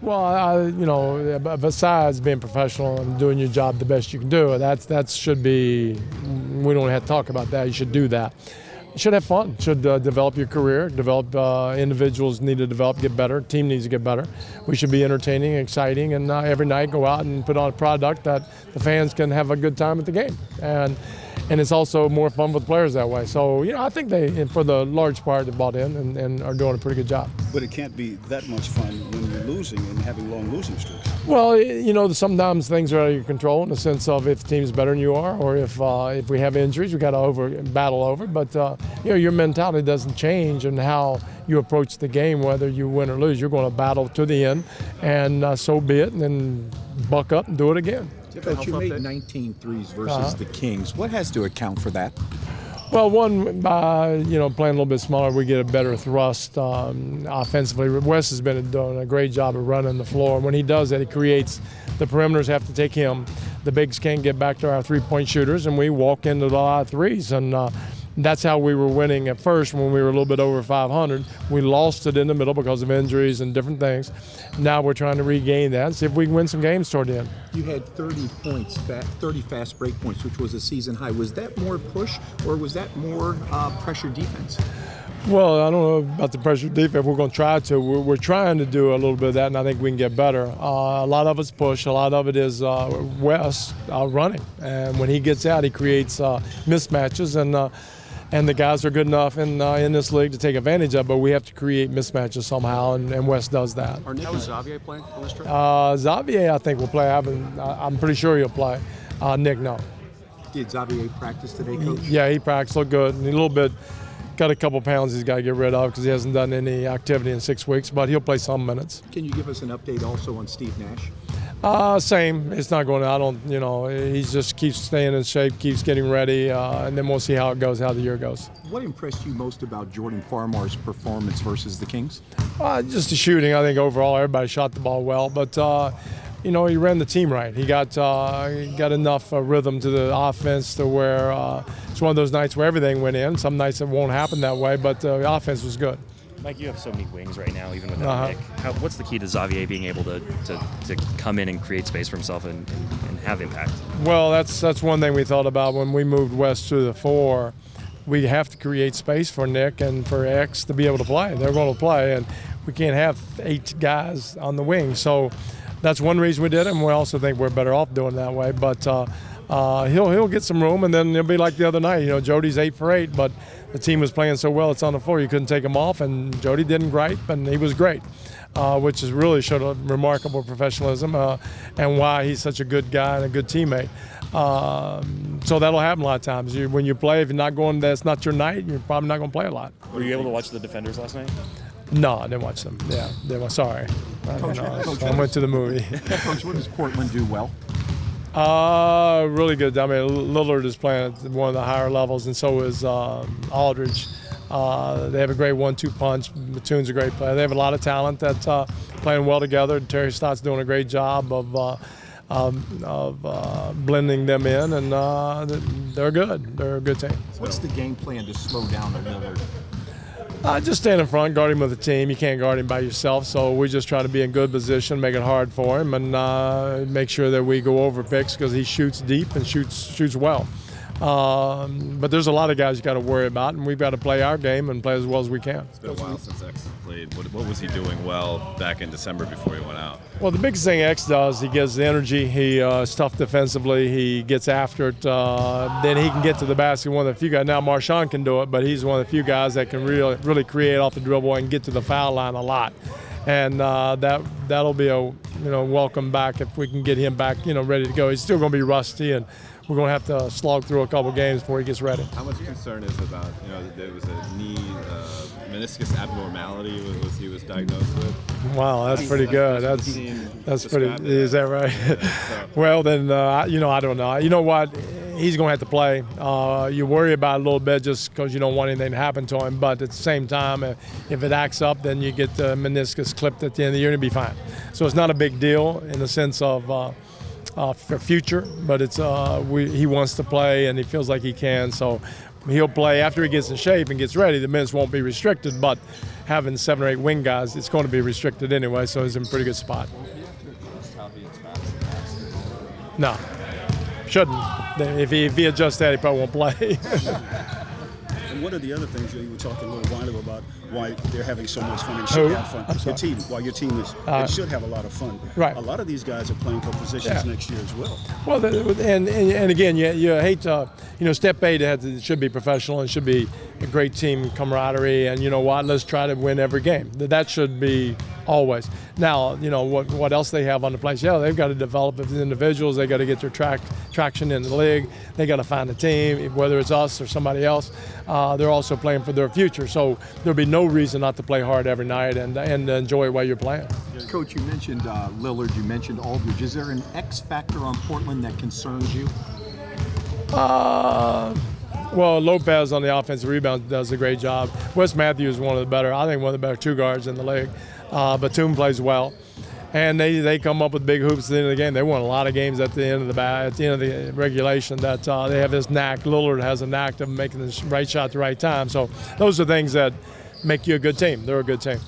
Well, besides being professional and doing your job the best you can do, that should be. We don't have to talk about that. You should do that. You should have fun. Should develop your career. Develop individuals need to develop, get better. Team needs to get better. We should be entertaining, exciting, and every night go out and put on a product that the fans can have a good time at the game. And it's also more fun with players that way. So, I think they, for the large part, have bought in and are doing a pretty good job. But it can't be that much fun when you're losing and having long losing streaks. Well, sometimes things are out of your control in the sense of if the team's better than you are, or if we have injuries, we got to battle over. But your mentality doesn't change in how you approach the game, whether you win or lose. You're going to battle to the end, and so be it. And then buck up and do it again. Coach, you made 19 threes versus the Kings. What has to account for that? Well, one, playing a little bit smaller, we get a better thrust offensively. Wes has been doing a great job of running the floor. When he does that, he creates the perimeters have to take him. The bigs can't get back to our three-point shooters, and we walk into a lot of threes. And that's how we were winning at first when we were a little bit over 500. We lost it in the middle because of injuries and different things. Now we're trying to regain that and see if we can win some games toward the end. You had 30 points, 30 fast break points, which was a season high. Was that more push or was that more pressure defense? Well, I don't know about the pressure defense. We're going to try to. We're trying to do a little bit of that, and I think we can get better. A lot of it's push. A lot of it is Wes running. And when he gets out, he creates mismatches. And the guys are good enough in this league to take advantage of, but we have to create mismatches somehow, and Wes does that. Are Nick and Xavier playing on this trip? Xavier, I think, will play. I'm pretty sure he'll play. Nick, no. Did Xavier practice today, Coach? Yeah, he practiced. Looked good. And a little bit, got a couple pounds he's got to get rid of because he hasn't done any activity in 6 weeks, but he'll play some minutes. Can you give us an update also on Steve Nash? Same. It's not going to, he just keeps staying in shape, keeps getting ready, and then we'll see how it goes, how the year goes. What impressed you most about Jordan Farmar's performance versus the Kings? Just the shooting. I think overall everybody shot the ball well, but, he ran the team right. He got enough rhythm to the offense to where it's one of those nights where everything went in. Some nights it won't happen that way, but the offense was good. Mike, you have so many wings right now, even without Nick. What's the key to Xavier being able to come in and create space for himself and have impact? Well, that's one thing we thought about when we moved West to the 4. We have to create space for Nick and for X to be able to play. They're going to play, and we can't have 8 guys on the wing. So that's one reason we did it, and we also think we're better off doing it that way. But he'll get some room, and then it'll be like the other night. Jody's 8 for 8, but the team was playing so well it's on the floor you couldn't take him off, and Jody didn't gripe, and he was great, which is really showed a remarkable professionalism and why he's such a good guy and a good teammate. So that'll happen a lot of times. When you play, if you're not going, that's not your night, you're probably not going to play a lot. Were you able to watch the Defenders last night? No, I didn't watch them. Yeah, they were sorry. Coach, I went to the movie. Coach, what does Portland do well? Really good. I mean, Lillard is playing at one of the higher levels, and so is Aldridge. They have a great 1-2 punch. Batum's a great player. They have a lot of talent that's playing well together. Terry Stott's doing a great job of blending them in, and they're good. They're a good team. What's the game plan to slow down Lillard? Just stand in front, guard him with a team. You can't guard him by yourself, so we just try to be in good position, make it hard for him, and make sure that we go over picks because he shoots deep and shoots well. But there's a lot of guys you got to worry about, and we've got to play our game and play as well as we can. It's been a while since X played. What was he doing well back in December before he went out? Well, the biggest thing X does, he gives the energy. He's tough defensively. He gets after it. Then he can get to the basket. One of the few guys. Now Marshawn can do it, but he's one of the few guys that can really create off the dribble and get to the foul line a lot. And that'll be a welcome back if we can get him back ready to go. He's still going to be rusty, and we're going to have to slog through a couple games before he gets ready. How much concern is about there was a knee meniscus abnormality he was diagnosed with? Wow, that's pretty good. That's pretty. Is that right? Well, then I don't know. You know what? He's going to have to play. You worry about it a little bit just because you don't want anything to happen to him. But at the same time, if it acts up, then you get the meniscus clipped at the end of the year and it'll be fine. So it's not a big deal in the sense of for future, but it's he wants to play and he feels like he can. So He'll play after he gets in shape and gets ready. The minutes won't be restricted, but having 7 or 8 wing guys, it's going to be restricted anyway, so he's in a pretty good spot. No, shouldn't. If he adjusts that, he probably won't play. And one of the other things you were talking a little while ago about why they're having so much fun and should Who? have fun. I'm sorry. Your team, why your team is, it should have a lot of fun. Right. A lot of these guys are playing for positions Yeah. next year as well. Well, and again, you hate to, step 8 it should be professional and should be a great team camaraderie, and you know what, let's try to win every game. That should be always. Now, what else they have on the place? Yeah, they've got to develop as individuals. They got to get their traction in the league. They got to find a team, whether it's us or somebody else. They're also playing for their future, so there'll be no reason not to play hard every night and enjoy it while you're playing. Coach, you mentioned Lillard, you mentioned Aldridge. Is there an X factor on Portland that concerns you? Well, Lopez on the offensive rebound does a great job. Wes Matthews is one of the better, I think one of the better 2 guards in the league. Batum plays well. And they come up with big hoops at the end of the game. They won a lot of games at the end of the regulation. That they have this knack. Lillard has a knack of making the right shot at the right time. So those are things that make you a good team. They're a good team.